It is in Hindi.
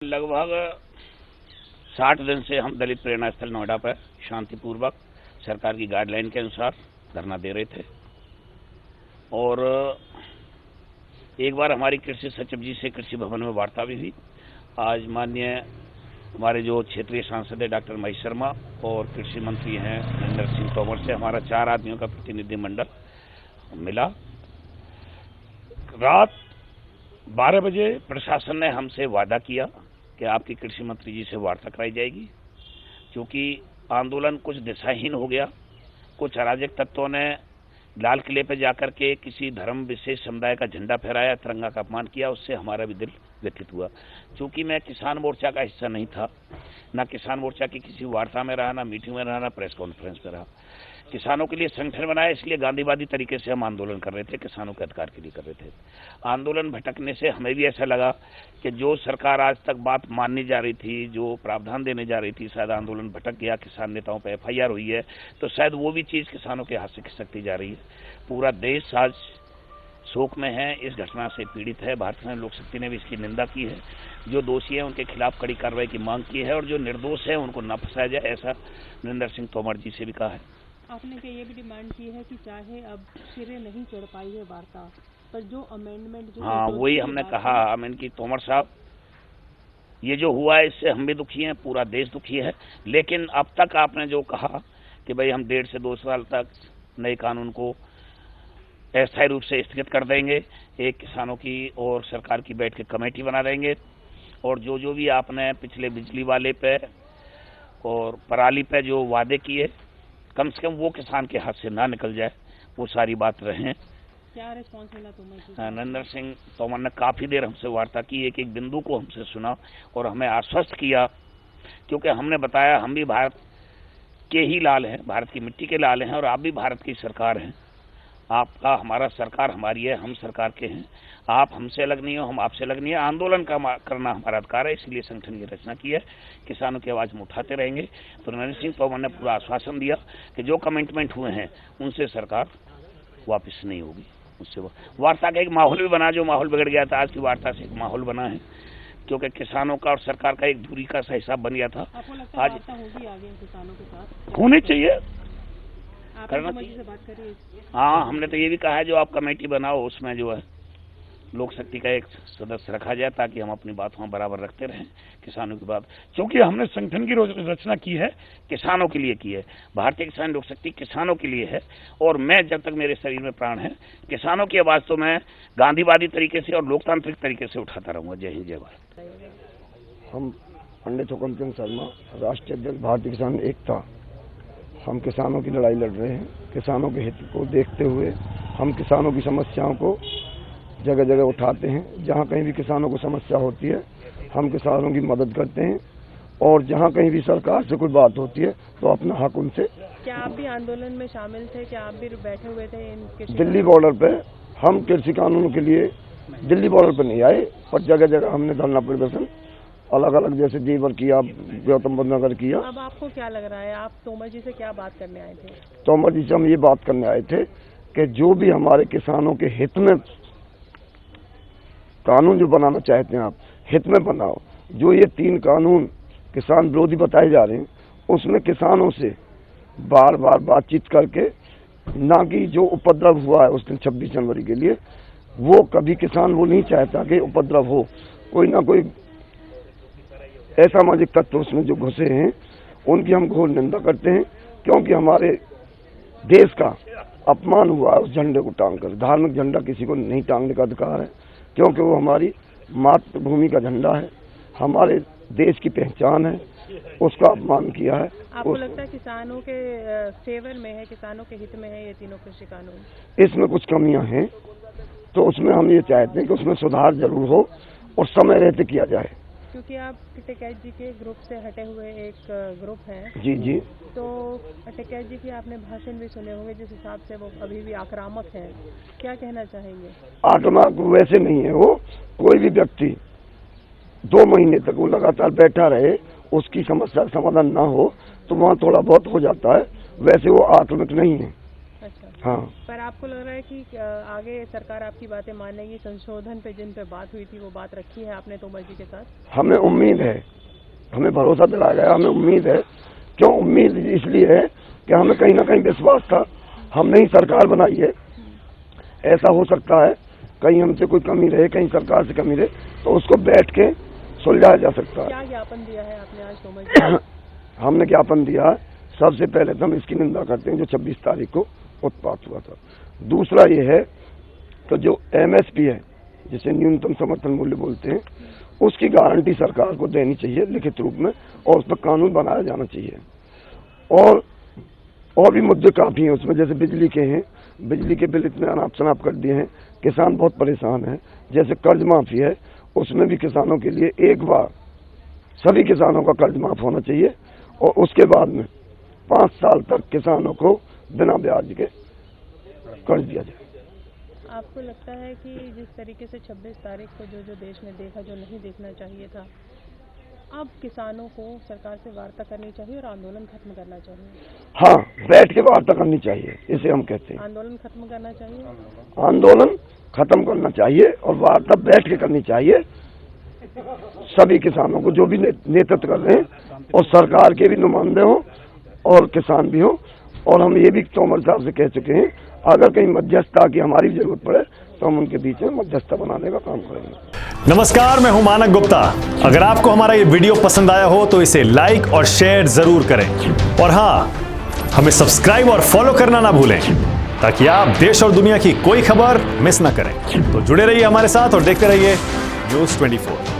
लगभग 60 दिन से हम दलित प्रेरणा स्थल नोएडा पर शांतिपूर्वक सरकार की गाइडलाइन के अनुसार धरना दे रहे थे और एक बार हमारी कृषि सचिव जी से कृषि भवन में वार्ता भी हुई। आज माननीय हमारे जो क्षेत्रीय सांसद है डॉक्टर महेश शर्मा और कृषि मंत्री हैं नरेंद्र सिंह तोमर से हमारा 4 आदमियों का प्रतिनिधिमंडल मिला। रात 12 बजे प्रशासन ने हमसे वादा किया कि आपकी कृषि मंत्री जी से वार्ता कराई जाएगी, क्योंकि आंदोलन कुछ दिशाहीन हो गया। कुछ अराजक तत्वों ने लाल किले पर जाकर के किसी धर्म विशेष समुदाय का झंडा फहराया, तिरंगा का अपमान किया। उससे हमारा भी दिल व्यथित हुआ। चूंकि मैं किसान मोर्चा का हिस्सा नहीं था, ना किसान मोर्चा की किसी वार्ता में रहा, ना मीटिंग में रहा, ना प्रेस कॉन्फ्रेंस में रहा। किसानों के लिए संगठन बनाया, इसलिए गांधीवादी तरीके से हम आंदोलन कर रहे थे, किसानों के अधिकार के लिए कर रहे थे। आंदोलन भटकने से हमें भी ऐसा लगा कि जो सरकार आज तक बात मानने जा रही थी, जो प्रावधान देने जा रही थी, शायद आंदोलन भटक गया। किसान नेताओं पर FIR हुई है, तो शायद वो भी चीज किसानों के हाथ से खिसकती जा रही है। पूरा देश आज शोक में है, इस घटना से पीड़ित है। भारतीय किसान लोक शक्ति ने भी इसकी निंदा की है। जो दोषी है उनके खिलाफ कड़ी कार्रवाई की मांग की है और जो निर्दोष है उनको न फंसाया जाए, ऐसा नरेंद्र सिंह तोमर जी से भी कहा है। आपने क्या ये भी डिमांड की है कि चाहे अब सिरे नहीं चढ़ पाई है वार्ता, पर जो अमेंडमेंट जो हाँ, वही हमने कहा अमेन की तोमर साहब, ये जो हुआ है इससे हम भी दुखी हैं, पूरा देश दुखी है। लेकिन अब तक आपने जो कहा कि भाई हम 1.5 से 2 साल तक नए कानून को अस्थायी रूप से स्थगित कर देंगे, एक किसानों की और सरकार की बैठ के कमेटी बना देंगे, और जो भी आपने पिछले बिजली वाले पे और पराली पे जो वादे किए, कम से कम वो किसान के हाथ से ना निकल जाए, वो सारी बात रहे। क्या रिस्पॉन्स मिला तुम्हें? नरेंद्र सिंह तोमर ने काफी देर हमसे वार्ता की, एक एक बिंदु को हमसे सुना और हमें आश्वस्त किया, क्योंकि हमने बताया हम भी भारत के ही लाल हैं, भारत की मिट्टी के लाल हैं और आप भी भारत की सरकार हैं। आपका हमारा सरकार हमारी है, हम सरकार के हैं। आप हमसे अलग नहीं हो, हम आपसे अलग नहीं है। आंदोलन करना हमारा अधिकार है, इसलिए संगठन की रचना की है। किसानों की आवाज में उठाते रहेंगे। तो नरेंद्र सिंह तोमर ने पूरा आश्वासन दिया कि जो कमिटमेंट हुए हैं उनसे सरकार वापस नहीं होगी। उससे वार्ता का एक माहौल भी बना, जो माहौल बिगड़ गया था। आज की वार्ता से एक माहौल बना है, क्योंकि किसानों का और सरकार का एक दूरी का सा हिसाब बन गया था। आज होगी आगे किसानों के साथ होनी चाहिए, करना चाहिए। बात करिए। हाँ, हमने तो ये भी कहा है जो आप कमेटी बनाओ उसमें जो है लोक शक्ति का एक सदस्य रखा जाए, ताकि हम अपनी बात वहाँ बराबर रखते रहें किसानों की बात। क्योंकि हमने संगठन की रचना की है, किसानों के लिए की है। भारतीय किसान लोक शक्ति किसानों के लिए है, और मैं जब तक मेरे शरीर में प्राण है, किसानों की आवाज तो मैं गांधीवादी तरीके से और लोकतांत्रिक तरीके से उठाता रहूंगा। जय हिंद, जय भारत। हम पंडित हुकम चंद शर्मा, राष्ट्रीय अध्यक्ष भारतीय किसान एकता। हम किसानों की लड़ाई लड़ रहे हैं। किसानों के हित को देखते हुए हम किसानों की समस्याओं को जगह जगह उठाते हैं। जहाँ कहीं भी किसानों को समस्या होती है हम किसानों की मदद करते हैं, और जहाँ कहीं भी सरकार से कोई बात होती है तो अपना हक उनसे। क्या आप भी आंदोलन में शामिल थे? क्या आप भी बैठे हुए थे दिल्ली बॉर्डर पे? हम कृषि कानूनों के लिए दिल्ली बॉर्डर पर नहीं आए, पर जगह जगह हमने धरना प्रदर्शन अलग अलग, जैसे जेवर किया, गौतम बुद्ध नगर किया। अब आपको क्या लग रहा है, आप तोमर जी से क्या बात करने आए थे? तोमर जी से हम ये बात करने आए थे कि जो भी हमारे किसानों के हित में कानून जो बनाना चाहते हैं आप, हित में बनाओ। जो ये 3 कानून किसान विरोधी बताए जा रहे हैं, उसमें किसानों से बार बार बातचीत करके, ना कि जो उपद्रव हुआ है उस दिन 26 जनवरी के लिए, वो कभी किसान वो नहीं चाहता कि उपद्रव हो। कोई ना कोई असामाजिक तत्व उसमें जो घुसे हैं, उनकी हम घोर निंदा करते हैं, क्योंकि हमारे देश का अपमान हुआ उस झंडे को टांगकर। धार्मिक झंडा किसी को नहीं टांगने का अधिकार है, क्योंकि वो हमारी मातृभूमि का झंडा है, हमारे देश की पहचान है। उसका अपमान किया है। आपको लगता है किसानों के फेवर में है, किसानों के हित में है ये तीनों कृषि कानून? इसमें कुछ कमियां हैं, तो उसमें हम ये चाहते हैं कि उसमें सुधार जरूर हो और समय रहते किया जाए। क्योंकि आप टिकैत जी के ग्रुप से हटे हुए एक ग्रुप हैं। जी जी। तो टिकैत जी की आपने भाषण भी सुने होंगे, जिस हिसाब से वो अभी भी आक्रामक हैं। क्या कहना चाहेंगे? आक्रामक वैसे नहीं है वो। कोई भी व्यक्ति 2 महीने तक वो लगातार बैठा रहे, उसकी समस्या का समाधान ना हो, तो वहाँ थोड़ा बहुत हो जाता है। वैसे वो आक्रामक नहीं है। अच्छा। हाँ। पर आपको लग रहा है कि आगे सरकार आपकी बातें मानेगी? संशोधन पे जिन पे बात हुई थी वो बात रखी है आपने तोमर जी के साथ? हमें उम्मीद है, हमें भरोसा दिलाया गया, हमें उम्मीद है। क्यों उम्मीद? इसलिए है कि हमें कहीं ना कहीं विश्वास था, हमने ही सरकार बनाई है। ऐसा हो सकता है कहीं हमसे कोई कमी रहे, कहीं सरकार से कमी रहे, तो उसको बैठ के सुलझाया जा सकता है। क्या ज्ञापन दिया है आपने आज तोमर जी? हमने ज्ञापन दिया है। सबसे पहले तो हम इसकी निंदा करते हैं जो 26 तारीख को उत्पात हुआ था। दूसरा ये है तो जो MSP है, जिसे न्यूनतम समर्थन मूल्य बोलते हैं, उसकी गारंटी सरकार को देनी चाहिए लिखित रूप में, और उस पर कानून बनाया जाना चाहिए। और भी मुद्दे काफ़ी हैं उसमें, जैसे बिजली के हैं, बिजली के बिल इतने अनाप शनाप कर दिए हैं, किसान बहुत परेशान हैं। जैसे कर्ज माफ़ी है, उसमें भी किसानों के लिए एक बार सभी किसानों का कर्ज माफ़ होना चाहिए, और उसके बाद में 5 साल तक किसानों को बिना ब्याज के कर्ज दिया जाए। आपको लगता है कि जिस तरीके से 26 तारीख को जो देश ने देखा, जो नहीं देखना चाहिए था, अब किसानों को सरकार से वार्ता करनी चाहिए और आंदोलन खत्म करना चाहिए? हाँ, बैठ के वार्ता करनी चाहिए, इसे हम कहते हैं। आंदोलन खत्म करना चाहिए? आंदोलन खत्म करना चाहिए और वार्ता बैठ के करनी चाहिए सभी किसानों को, जो भी नेतृत्व कर रहे हैं, और सरकार के भी नुमाइंदे हों और किसान भी हों। और हम ये भी तोमर साहब से कह चुके हैं, अगर कहीं मध्यस्थता की हमारी जरूरत पड़े तो हम उनके बीच में मध्यस्थता बनाने का काम करेंगे। नमस्कार, मैं हूं मानक गुप्ता। अगर आपको हमारा ये वीडियो पसंद आया हो तो इसे लाइक और शेयर जरूर करें, और हाँ, हमें सब्सक्राइब और फॉलो करना ना भूलें, ताकि आप देश और दुनिया की कोई खबर मिस ना करें। तो जुड़े रहिए हमारे साथ और देखते रहिए News 24।